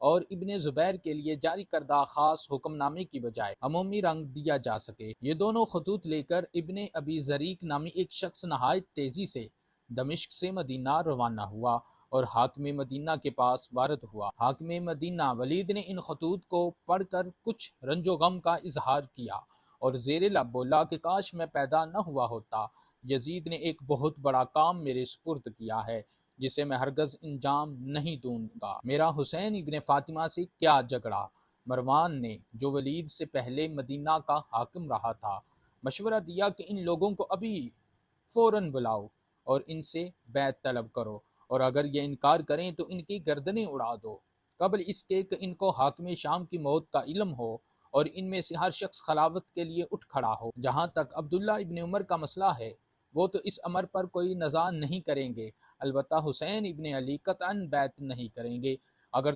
और इब्ने ज़ुबैर के लिए जारी करदा खास हुक्मनामे की बजाय अमूमी रंग दिया जा सके। ये दोनों खतूत लेकर इब्ने अबी ज़रीक नामी एक शख्स नहायत तेजी से दमिश्क से मदीना रवाना हुआ और हाकिम मदीना के पास वारद हुआ। हाकिम मदीना वलीद ने इन खतूत को पढ़कर कुछ रंजो गम का इजहार किया और ज़ेरे लब बोला कि काश मैं पैदा न हुआ होता। यजीद ने एक बहुत बड़ा काम मेरे सुपुर्द किया है जिसे मैं हरगज इंजाम नहीं दूंगा। मेरा हुसैन इब्ने फातिमा से क्या झगड़ा। मरवान ने, जो वलीद से पहले मदीना का हाकिम रहा था, मशवरा दिया कि इन लोगों को अभी फौरन बुलाओ और इनसे बैत तलब करो, और अगर ये इनकार करें तो इनकी गर्दनें उड़ा दो कबल इसके कि इनको हाकिम शाम की मौत का इल्म हो और इनमें से हर शख्स खिलाफत के लिए उठ खड़ा हो। जहाँ तक अब्दुल्ला इब्ने उमर का मसला है, वो तो इस अमर पर कोई नज़ा नहीं करेंगे, अलबत्ता हुसैन इब्ने अली कतअन बैत नहीं करेंगे। अगर